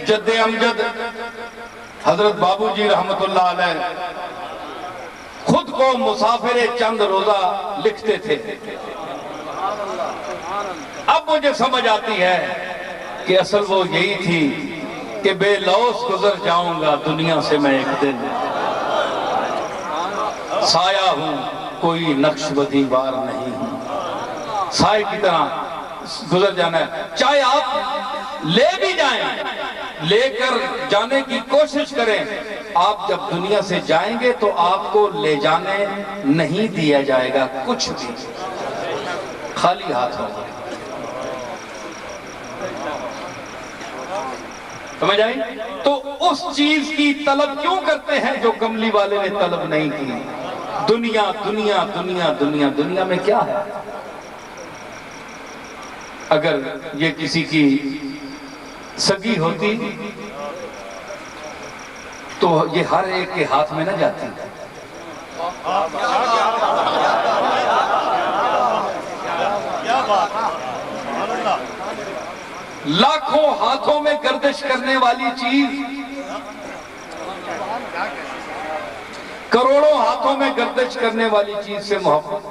جد امجد حضرت بابو جی رحمت اللہ علیہ خود کو مسافر چند روزہ لکھتے تھے. اب مجھے سمجھ آتی ہے کہ اصل وہ یہی تھی کہ بے لوث گزر جاؤں گا دنیا سے میں ایک دن، سایہ ہوں کوئی نقش بدی وار نہیں ہوں. سائے کی طرح گزر جانا ہے. چاہے آپ لے بھی جائیں، لے کر جانے کی کوشش کریں، آپ جب دنیا سے جائیں گے تو آپ کو لے جانے نہیں دیا جائے گا کچھ بھی، خالی ہاتھ ہوگا. سمجھ آئی؟ تو اس چیز کی طلب کیوں کرتے ہیں جو کملی والے نے طلب نہیں کی؟ دنیا دنیا دنیا دنیا. دنیا میں کیا ہے؟ اگر یہ کسی کی سگی ہوتی تو یہ ہر ایک کے ہاتھ میں نہ جاتی. لاکھوں ہاتھوں میں گردش کرنے والی چیز، کروڑوں ہاتھوں میں گردش کرنے والی چیز سے محبت،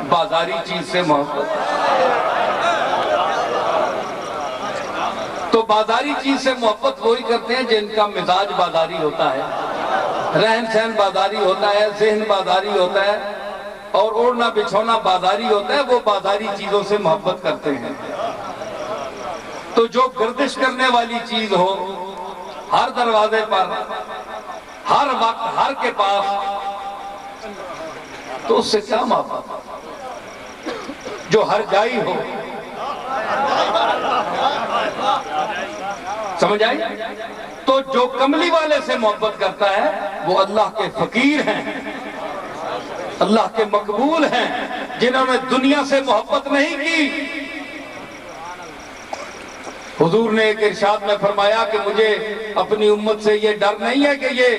بازاری چیز سے محبت. تو بازاری چیز سے محبت وہی کرتے ہیں جن کا مزاج بازاری ہوتا ہے، رہن سہن بازاری ہوتا ہے، ذہن بازاری ہوتا ہے، اور اوڑھنا بچھونا بازاری ہوتا ہے. وہ بازاری چیزوں سے محبت کرتے ہیں. تو جو گردش کرنے والی چیز ہو، ہر دروازے پر، ہر وقت، ہر کے پاس، تو اس سے کیا محبت؟ جو ہر جائی ہو. سمجھ آئی؟ تو جو کملی والے سے محبت کرتا ہے وہ اللہ کے فقیر ہیں، اللہ کے مقبول ہیں، جنہوں نے دنیا سے محبت نہیں کی. حضور نے ایک ارشاد میں فرمایا کہ مجھے اپنی امت سے یہ ڈر نہیں ہے کہ یہ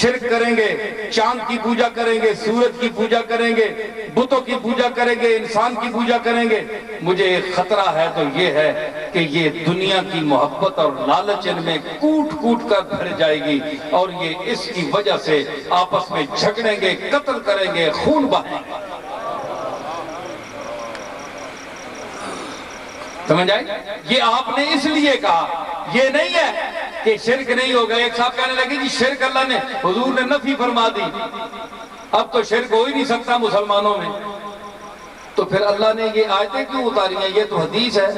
شرک کریں گے، چاند کی پوجا کریں گے، سورج کی پوجا کریں گے، بتوں کی پوجا کریں گے، انسان کی پوجا کریں گے. مجھے ایک خطرہ ہے تو یہ ہے کہ یہ دنیا کی محبت اور لالچ ان میں کوٹ کوٹ کر بھر جائے گی، اور یہ اس کی وجہ سے آپس میں جھگڑیں گے، قتل کریں گے، خون بہائیں گے. سمجھ آئی؟ یہ آپ نے اس لیے کہا. یہ نہیں ہے کہ شرک نہیں ہوگا. ایک صاحب کہنے لگے جی شرک اللہ نے، حضور نے نفی فرما دی، اب تو شرک ہو ہی نہیں سکتا مسلمانوں میں. تو پھر اللہ نے یہ آیتیں کیوں اتاری ہیں؟ یہ تو حدیث ہے.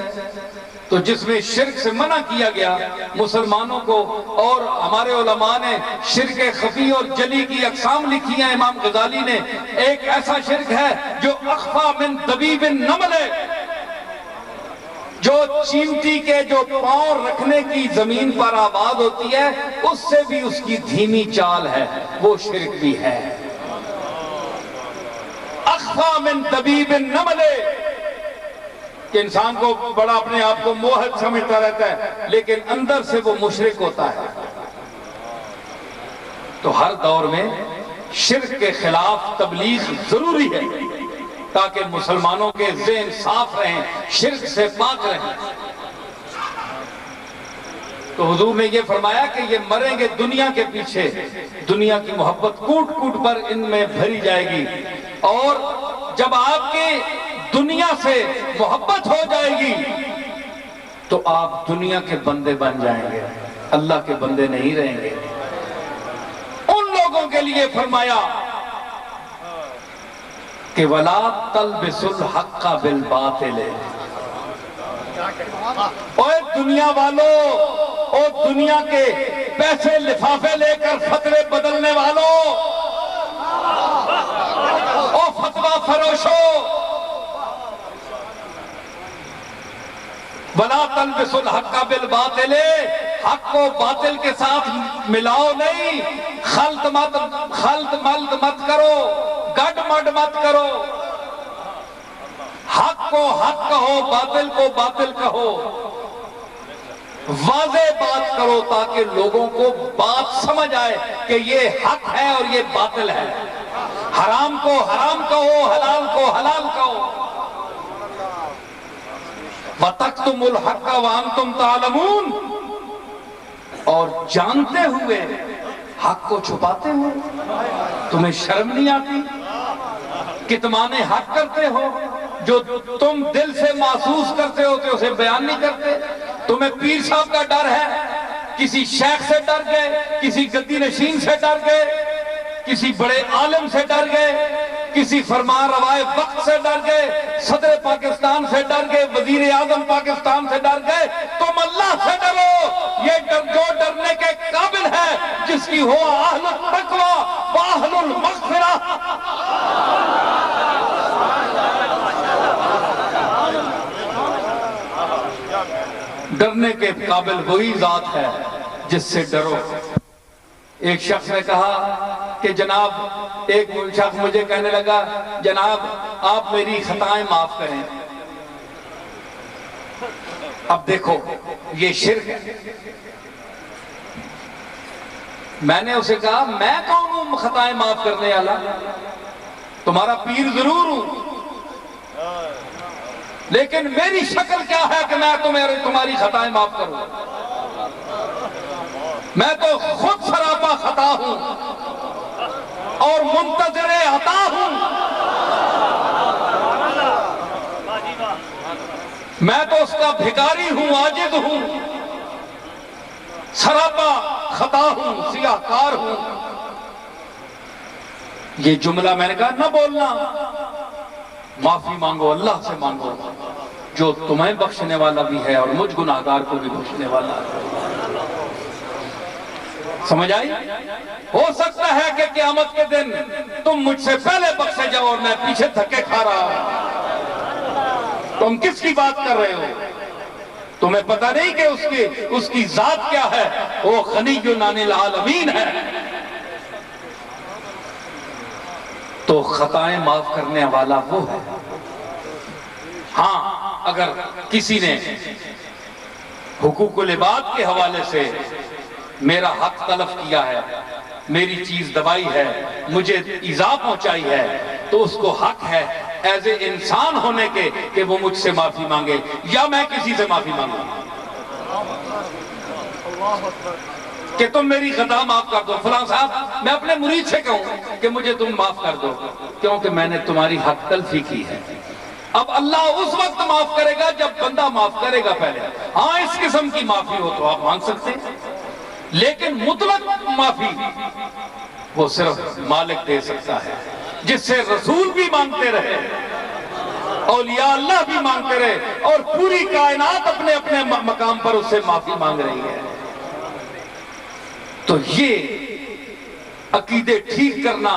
تو جس میں شرک سے منع کیا گیا مسلمانوں کو، اور ہمارے علماء نے شرک خفی اور جلی کی اقسام لکھی ہیں. امام غزالی نے، ایک ایسا شرک ہے جو اخفا من دبیب النمل ہے، جو چیمٹی کے جو پاؤں رکھنے کی زمین پر آواز ہوتی ہے اس سے بھی اس کی دھیمی چال ہے، وہ شرک بھی ہے. اخفا من دبیب النمل، کہ انسان کو بڑا اپنے آپ کو موحد سمجھتا رہتا ہے لیکن اندر سے وہ مشرک ہوتا ہے. تو ہر دور میں شرک کے خلاف تبلیغ ضروری ہے تاکہ مسلمانوں کے ذہن صاف رہیں، شرک سے پاک رہیں. تو حضور نے یہ فرمایا کہ یہ مریں گے دنیا کے پیچھے، دنیا کی محبت کوٹ کوٹ پر ان میں بھری جائے گی. اور جب آپ کی دنیا سے محبت ہو جائے گی تو آپ دنیا کے بندے بن جائیں گے، اللہ کے بندے نہیں رہیں گے. ان لوگوں کے لیے فرمایا کہ وَلَا تَلْبِسُ الْحَقَّ بِالْبَاطِلِ. اوہ دنیا والوں، اوہ دنیا کے پیسے لفافے لے کر فتوے بدلنے والوں، اوہ فتوہ فروشو، وَلَا تَلْبِسُ الْحَقَّ بِالْبَاطِلِ. حق کو باطل کے ساتھ ملاؤ نہیں، خلط ملط مت کرو، گڈ مڈ مت کرو. حق کو حق کہو، باطل کو باطل کہو. واضح بات کرو تاکہ لوگوں کو بات سمجھ آئے کہ یہ حق ہے اور یہ باطل ہے. حرام کو حرام کہو، حلال کو حلال کہو. وَتَكْتُمُ الْحَقَّ وَأَنْتُمْ تَعْلَمُونَ. اور جانتے ہوئے حق کو چھپاتے ہو؟ تمہیں شرم نہیں آتی؟ کتمان حق کرتے ہو، جو تم دل سے محسوس کرتے ہو تو اسے بیان نہیں کرتے؟ تمہیں پیر صاحب کا ڈر ہے، کسی شیخ سے ڈر گئے، کسی گدی نشین سے ڈر گئے، کسی بڑے عالم سے ڈر گئے، کسی فرمان روائے وقت سے ڈر گئے، صدر پاکستان سے ڈر گئے، وزیر اعظم پاکستان سے ڈر گئے؟ تم اللہ سے ڈرو، یہ جو ڈرنے کے قابل ہے، جس کی ہو اہل التقوی واہل المغفرہ۔ ڈرنے کے قابل وہی ذات ہے جس سے ڈرو۔ ایک شخص نے کہا کہ جناب، ایک شخص مجھے کہنے لگا، جناب آپ میری خطائیں معاف کریں۔ اب دیکھو یہ شرک ہے۔ میں نے اسے کہا میں کون ہوں خطائیں معاف کرنے والا؟ تمہارا پیر ضرور ہوں، لیکن میری شکل کیا ہے کہ میں تمہاری خطائیں معاف کروں؟ میں تو خود سراپا خطا ہوں اور منتظر عطا ہوں۔ میں تو اس کا بھکاری ہوں، عاجز ہوں، سراپا خطا ہوں، سیاہ کار ہوں۔ یہ جملہ میں نے کہا نہ بولنا، معافی مانگو، اللہ سے مانگو جو تمہیں بخشنے والا بھی ہے اور مجھ گناہگار کو بھی بخشنے والا ہے۔ سمجھ آئی؟ ہو سکتا ہے کہ قیامت کے دن تم مجھ سے پہلے بخشے جاؤ اور میں پیچھے دھکے کھا رہا ہوں۔ تم کس کی بات کر رہے ہو؟ تمہیں پتہ نہیں کہ اس کی ذات کیا ہے؟ وہ غنی عن العالمین ہے۔ تو خطائیں معاف کرنے والا وہ ہے۔ ہاں اگر کسی نے حقوق العباد کے حوالے سے میرا حق تلف کیا ہے، میری چیز دبائی ہے، مجھے ایذا پہنچائی ہے، تو اس کو حق ہے ایز اے انسان ہونے کے کہ وہ مجھ سے معافی مانگے یا میں کسی سے معافی مانگوں کہ تم میری خطا معاف کر دو۔ فلاں صاحب میں اپنے مرید سے کہوں کہ مجھے تم معاف کر دو کیونکہ میں نے تمہاری حق تلفی کی ہے۔ اب اللہ اس وقت معاف کرے گا جب بندہ معاف کرے گا پہلے۔ ہاں اس قسم کی معافی ہو تو آپ مانگ سکتے ہیں، لیکن مطلق معافی وہ صرف مالک دے سکتا ہے، جس سے رسول بھی مانگتے رہے، اولیاء اللہ بھی مانگتے رہے، اور پوری کائنات اپنے اپنے مقام پر اس سے معافی مانگ رہی ہے۔ تو یہ عقیدے ٹھیک کرنا